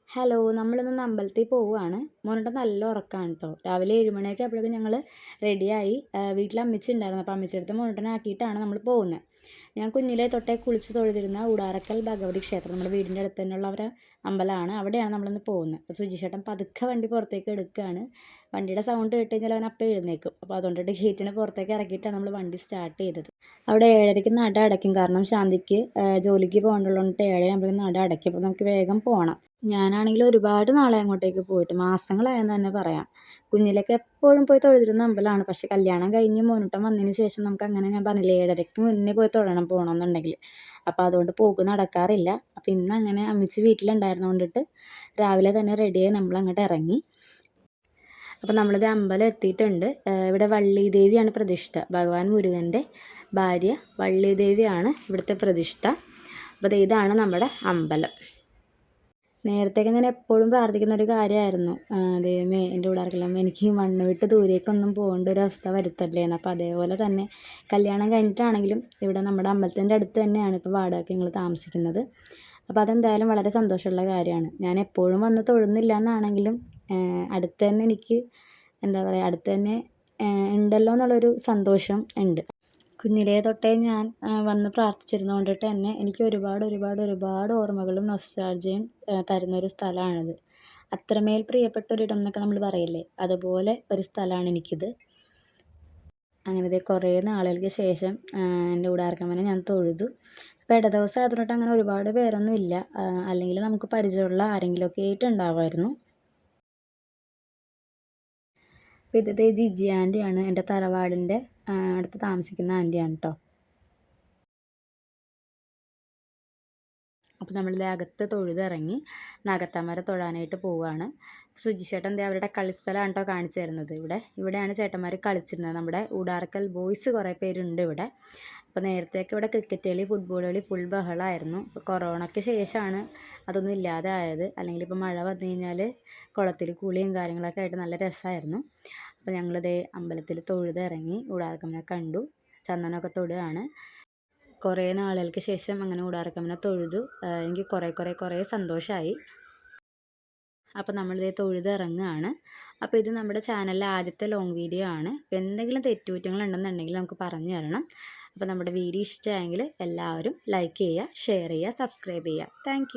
Hello, നമ്മളിന്ന് അമ്പലത്തിൽ പോവുകയാണ്. മോനുണ്ട് നല്ല ഉറക്കമാണ് കേട്ടോ. രാവിലെ 7 മണിയൊക്കെ ആയപ്പോഴേക്കും ഞങ്ങൾ റെഡിയായി. വീട്ടിൽ അമ്മച്ചി ഉണ്ടായിരുന്നു. അപ്പോൾ അമ്മച്ചിയുടെ അടുത്ത് മോനുട്ടനെ ആക്കിയിട്ടാണ് നമ്മൾ പോകുന്നത്. ഞാൻ കുഞ്ഞിലെ തൊട്ടേ കുളിച്ച് തൊഴുതിരുന്ന ഊടാറക്കൽ ഭഗവതി ക്ഷേത്രം നമ്മുടെ വീടിൻ്റെ അടുത്ത് തന്നെയുള്ള ഒരു അമ്പലമാണ്. അവിടെയാണ് നമ്മളിന്ന് പോകുന്നത്. അപ്പോൾ സുജിച്ചേട്ടൻ പതുക്കെ വണ്ടി പുറത്തേക്ക് എടുക്കുകയാണ്. വണ്ടിയുടെ സൗണ്ട് കേട്ട് കഴിഞ്ഞാൽ അവൻ അപ്പം എഴുന്നേക്കും. അപ്പോൾ അതുകൊണ്ടിട്ട് ഗേറ്റിന് പുറത്തേക്ക് ഇറക്കിയിട്ടാണ് നമ്മൾ വണ്ടി സ്റ്റാർട്ട് ചെയ്തത്. അവിടെ 7:30ക്ക് നട അടയ്ക്കും. കാരണം ശാന്തിക്ക് ജോലിക്ക് പോകേണ്ടതുകൊണ്ട് 7 ആകുമ്പോഴേക്കും നട അടയ്ക്കും. അപ്പോൾ നമുക്ക് വേഗം പോകണം. ഞാനാണെങ്കിൽ ഒരുപാട് നാളെ അങ്ങോട്ടേക്ക് പോയിട്ട് മാസങ്ങളായെന്ന് തന്നെ പറയാം. കുഞ്ഞിലൊക്കെ എപ്പോഴും പോയി തൊഴുതിരുന്ന അമ്പലമാണ്. പക്ഷേ കല്യാണം കഴിഞ്ഞ് മോനുട്ടൻ വന്നതിന് ശേഷം നമുക്ക് അങ്ങനെ ഞാൻ പറഞ്ഞില്ലേ 7:30ക്ക് മുന്നേ പോയി തൊഴണം പോകണമെന്നുണ്ടെങ്കിൽ. അപ്പോൾ അതുകൊണ്ട് പോക്ക് നടക്കാറില്ല. അപ്പോൾ ഇന്ന് അങ്ങനെ അമ്മച്ചി വീട്ടിലുണ്ടായിരുന്നത് കൊണ്ടിട്ട് രാവിലെ തന്നെ റെഡിയായി നമ്മളങ്ങോട്ട് ഇറങ്ങി. അപ്പോൾ നമ്മളിത് അമ്പലം എത്തിയിട്ടുണ്ട്. ഇവിടെ വള്ളി ദേവിയാണ് പ്രതിഷ്ഠ. ഭഗവാൻ മുരുകൻ്റെ ഭാര്യ വള്ളി ദേവിയാണ് ഇവിടുത്തെ പ്രതിഷ്ഠ. അപ്പോൾ ഇതാണ് നമ്മുടെ അമ്പലം. നേരത്തെയൊക്കെ ഞാൻ എപ്പോഴും പ്രാർത്ഥിക്കുന്ന ഒരു കാര്യമായിരുന്നു, ദൈവമേ എൻ്റെ കൂടാർക്കെല്ലാം എനിക്ക് മണ്ണ് വിട്ട് ദൂരേക്കൊന്നും പോകേണ്ട ഒരു അവസ്ഥ വരുത്തല്ലേന്ന്. അപ്പോൾ അതേപോലെ തന്നെ കല്യാണം കഴിഞ്ഞിട്ടാണെങ്കിലും ഇവിടെ നമ്മുടെ അമ്പലത്തിൻ്റെ അടുത്ത് തന്നെയാണ് ഇപ്പോൾ വാടകയ്ക്ക് ഞങ്ങൾ താമസിക്കുന്നത്. അപ്പോൾ അതെന്തായാലും വളരെ സന്തോഷമുള്ള കാര്യമാണ്. ഞാൻ എപ്പോഴും വന്ന് തൊഴുന്നില്ല എന്നാണെങ്കിലും അടുത്ത് തന്നെ എനിക്ക് എന്താ പറയുക, അടുത്ത് തന്നെ ഉണ്ടല്ലോ എന്നുള്ളൊരു സന്തോഷം ഉണ്ട്. കുഞ്ഞിലേ തൊട്ടേ ഞാൻ വന്ന് പ്രാർത്ഥിച്ചിരുന്നത് കൊണ്ടിട്ട് തന്നെ എനിക്ക് ഒരുപാട് ഓർമ്മകളും നൊസ്റ്റാൾജിയയും തരുന്നൊരു സ്ഥലമാണിത്. അത്രമേൽ പ്രിയപ്പെട്ട ഒരിടം എന്നൊക്കെ നമ്മൾ പറയില്ലേ, അതുപോലെ ഒരു സ്ഥലമാണ് എനിക്കിത്. അങ്ങനെ കുറേ നാളുകൾക്ക് ശേഷം എൻ്റെ ഊടാർക്കമ്മനെ ഞാൻ തൊഴുതു. അപ്പോൾ ഇടദിവസം ആയതുകൊണ്ടിട്ട് അങ്ങനെ ഒരുപാട് പേരൊന്നും ഇല്ല. അല്ലെങ്കിൽ നമുക്ക് പരിചയമുള്ള ആരെങ്കിലുമൊക്കെ ആയിട്ടുണ്ടാവുമായിരുന്നു. അപ്പോൾ ഇത് ജിജി ആൻറ്റിയാണ്, എൻ്റെ തറവാടിൻ്റെ അടുത്ത് താമസിക്കുന്ന ആൻറ്റിയാണ് കേട്ടോ. അപ്പോൾ നമ്മളിത് അകത്ത് തൊഴുതിറങ്ങി നാഗത്തമ്മരെ തൊഴാനായിട്ട് പോവുകയാണ്. സുജിച്ചേട്ടൻ ദേ അവരുടെ കളിസ്ഥലമാണ് കേട്ടോ കാണിച്ചു തരുന്നത്. ഇവിടെയാണ് ചേട്ടന്മാർ കളിച്ചിരുന്നത്. നമ്മുടെ ഊടാർക്കൽ ബോയ്സ് കുറേ പേരുണ്ട് ഇവിടെ. അപ്പോൾ നേരത്തെയൊക്കെ ഇവിടെ ക്രിക്കറ്റ് കളി, ഫുട്ബോൾ കളി ഫുൾ ബഹളമായിരുന്നു. ഇപ്പോൾ കൊറോണയ്ക്ക് ശേഷമാണ് അതൊന്നും ഇല്ലാതെ ആയത്. അല്ലെങ്കിൽ ഇപ്പോൾ മഴ വന്നു കഴിഞ്ഞാൽ കുളത്തിൽ കുളിയും കാര്യങ്ങളൊക്കെ ആയിട്ട് നല്ല രസമായിരുന്നു. അപ്പോൾ ഞങ്ങളിതേ അമ്പലത്തിൽ തൊഴുതിറങ്ങി ഊടാർക്കമ്മനെ കണ്ടു, ചന്ദനമൊക്കെ തൊടുകയാണ്. കുറേ നാളുകൾക്ക് ശേഷം അങ്ങനെ ഊടാർക്കമ്മനെ തൊഴുതു. എനിക്ക് കുറേ സന്തോഷമായി. അപ്പോൾ നമ്മളിതേ തൊഴുതിറങ്ങുകയാണ്. അപ്പോൾ ഇത് നമ്മുടെ ചാനലിലെ ആദ്യത്തെ ലോങ് വീഡിയോ ആണ്. അപ്പോൾ എന്തെങ്കിലും തെറ്റുകുറ്റങ്ങളുണ്ടെന്നുണ്ടെങ്കിൽ നമുക്ക് പറഞ്ഞു തരണം. അപ്പോൾ നമ്മുടെ വീഡിയോ ഇഷ്ടമായെങ്കിൽ എല്ലാവരും ലൈക്ക് ചെയ്യുക, ഷെയർ ചെയ്യുക, സബ്സ്ക്രൈബ് ചെയ്യുക. താങ്ക്